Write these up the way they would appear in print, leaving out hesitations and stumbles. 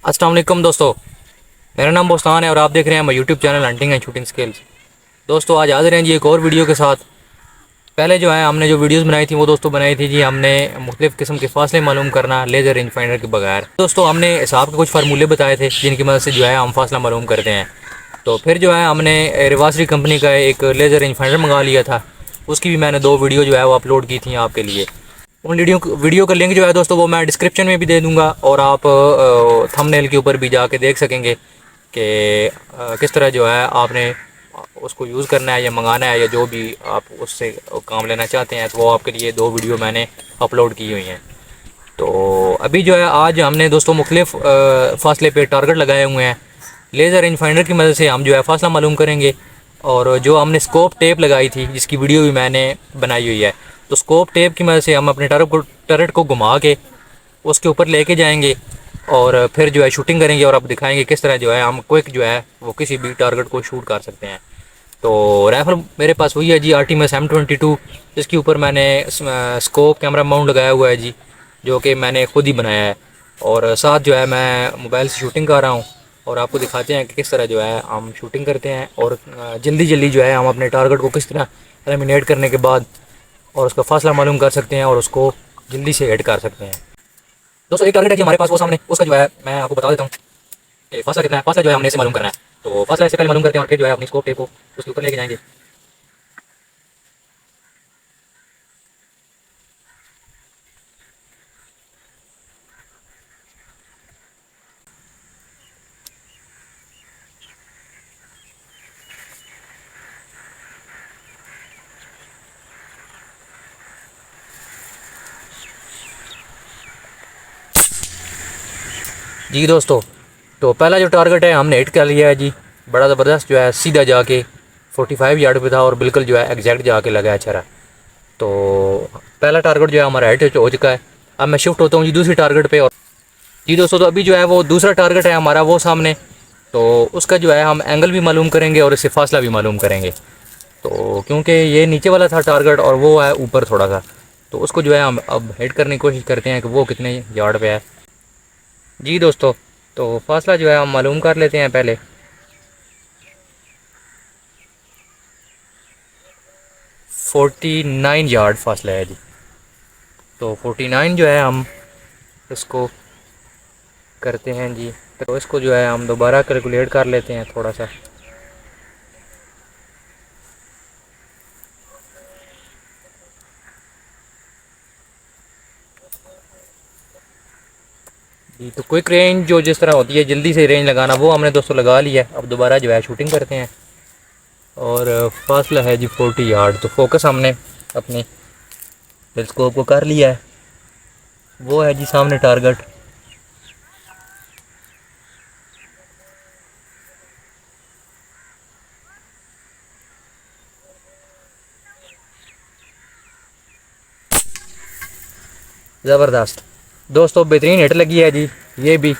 अस्सलाम वालेकुम दोस्तों, मेरा नाम बोस्तान है और आप देख रहे हैं मेरा YouTube channel hunting and shooting skills. दोस्तों आज हाजिर हैं जी एक और वीडियो के साथ। पहले जो है हमने जो वीडियोस बनाई थी वो दोस्तों बनाई थी जी हमने मुख्तलिफ़ किस्म के फासले मालूम करना लेज़र रेंज फाइंडर के बगैर। दोस्तों हमने हिसाब के कुछ फार्मूले बताए थे जिनकी मदद से जो है हम फासला मालूम करते हैं। तो फिर जो है हमने रिवासरी कंपनी का एक लेज़र रेंज फाइंडर मंगा लिया था, उसकी भी मैंने 2 वीडियो जो है वो अपलोड की थी आपके लिए। उन वीडियो का लिंक जो है दोस्तों वो मैं डिस्क्रिप्शन में भी दे दूंगा और आप थंबनेल के ऊपर भी जाके देख सकेंगे कि किस तरह जो है आपने उसको यूज़ करना है या मंगाना है या जो भी आप उससे काम लेना चाहते हैं। तो वो आपके लिए 2 वीडियो मैंने अपलोड की हुई हैं। तो अभी जो है आज हमने दोस्तों मुख्तलिफ़ फासले पे टारगेट लगाए हुए हैं। लेज़र रेंज फाइंडर की मदद से हम जो है फासला मालूम करेंगे। और जो हमने स्कोप टेप लगाई थी जिसकी वीडियो भी मैंने बनाई हुई है, तो स्कोप टेप की मदद से हम अपने टर्रेट को घुमा के उसके ऊपर लेके जाएंगे और फिर जो है शूटिंग करेंगे और आपको दिखाएंगे किस तरह जो है हम क्विक जो है वो किसी भी टारगेट को शूट कर सकते हैं। तो राइफल मेरे पास हुई है जी आर्टिमस M22, जिसके ऊपर मैंने स्कोप कैमरा माउंट लगाया हुआ है जी, जो कि मैंने ख़ुद ही बनाया है। और साथ जो है मैं मोबाइल से शूटिंग कर रहा हूँ और आपको दिखाते हैं कि किस तरह जो है हम शूटिंग करते हैं और जल्दी जल्दी जो है हम अपने टारगेट को किस तरह एलिमिनेट करने के बाद और उसका फासला मालूम कर सकते हैं और उसको जल्दी से ऐड कर सकते हैं। दोस्तों एक टारगेट है कि हमारे पास वो सामने, उसका जो है मैं आपको बता देता हूँ कि फासला कितना है। फासला जो है हमने इसे मालूम करना है, तो फासला इससे पहले मालूम करते हैं और फिर जो है अपनी स्कोप टेप को उसके ऊपर लेके जाएंगे। जी दोस्तों, तो पहला जो टारगेट है हमने हिट कर लिया है जी, बड़ा ज़बरदस्त जो है सीधा जाके 45 यार्ड पे था और बिल्कुल जो है एग्जैक्ट जाके लगा है छरा। तो पहला टारगेट जो है हमारा हिट हो चुका है। अब मैं शिफ्ट होता हूँ जी दूसरी टारगेट पे। और जी दोस्तों, तो अभी जो है वो दूसरा टारगेट है हमारा वो सामने, तो उसका जो है हम एंगल भी मालूम करेंगे और इससे फासला भी मालूम करेंगे। तो क्योंकि ये नीचे वाला था टारगेट और वो है ऊपर थोड़ा सा, तो उसको जो है हम अब हिट करने की कोशिश करते हैं कि वो कितने यार्ड पे है। जी दोस्तों, तो फासला जो है हम मालूम कर लेते हैं पहले। 49 यार्ड फासला है जी। तो 49 जो है हम इसको करते हैं जी। तो इसको जो है हम दोबारा कैलकुलेट कर लेते हैं थोड़ा सा। जी तो क्विक रेंज जो जिस तरह होती है जल्दी से रेंज लगाना, वो हमने दोस्तों लगा लिया है। अब दोबारा जो है शूटिंग करते हैं और फासला है जी 40 यार्ड। तो फोकस हमने अपने टेलीस्कोप को कर लिया है, वो है जी सामने टारगेट। ज़बरदस्त दोस्तों, बेहतरीन हिट लगी है जी ये भी।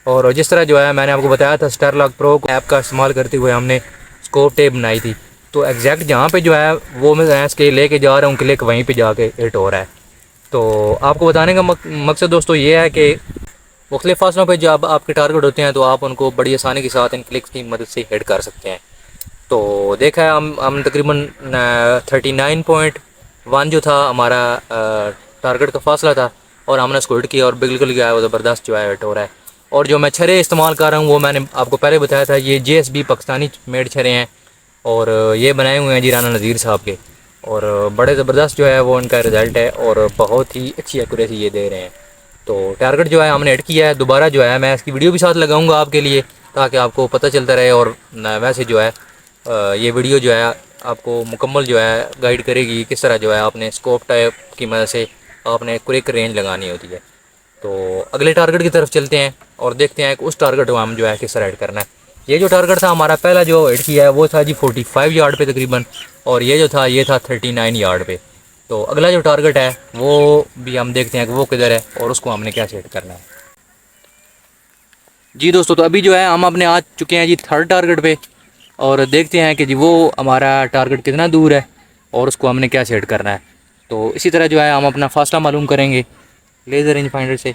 और जिस तरह जो है मैंने आपको बताया था स्टारलॉक प्रो ऐप का इस्तेमाल करते हुए हमने स्कोप टेप बनाई थी, तो एग्जैक्ट जहाँ पे जो है वो मैं इसके लेके जा रहा हूँ क्लिक, वहीं पे जाके हिट हो रहा है। तो आपको बताने का मकसद दोस्तों ये है कि मुख्तलिफ़ फासलों पे जब आपके टारगेट होते हैं तो आप उनको बड़ी आसानी के साथ इन क्लिक्स की मदद से हिट कर सकते हैं। तो देखा है हम तकरीबन 39.1 जो था हमारा टारगेट का फासला था और हमने उसको हिट किया और बिल्कुल गया है वो ज़बरदस्त जो है हिट हो रहा है। और जो मैं छरे इस्तेमाल कर रहा हूँ वो मैंने आपको पहले बताया था, ये JSB पाकिस्तानी मेड छरे हैं और ये बनाए हुए हैं जी राना नज़ीर साहब के। और बड़े ज़बरदस्त जो है वो इनका रिज़ल्ट है और बहुत ही अच्छी एक्यूरेसी ये दे रहे हैं। तो टारगेट जो है हमने हिट किया है। दोबारा जो है मैं इसकी वीडियो भी साथ लगाऊंगा आपके लिए ताकि आपको पता चलता रहे। और वैसे जो है ये वीडियो जो है आपको मुकम्मल जो है गाइड करेगी किस तरह जो है आपने स्कोप टाइप की मदद से आपने क्विक रेंज लगानी होती है। तो अगले टारगेट की तरफ चलते हैं और देखते हैं कि उस टारगेट को हम जो है किस तरह हिट करना है। ये जो टारगेट था हमारा पहला जो हिट किया है वो था जी 45 यार्ड पे तकरीबन, और ये जो था ये था 39 यार्ड पे। तो अगला जो टारगेट है वो भी हम देखते हैं कि वो किधर है और उसको हमने क्या सेट करना है। जी दोस्तों, तो अभी जो है हम अपने आ चुके हैं जी थर्ड टारगेट पे और देखते हैं कि जी वो हमारा टारगेट कितना दूर है और उसको हमने क्या सेट करना है। तो इसी तरह जो है हम अपना फासला मालूम करेंगे लेज़र रेंज फाइंडर से।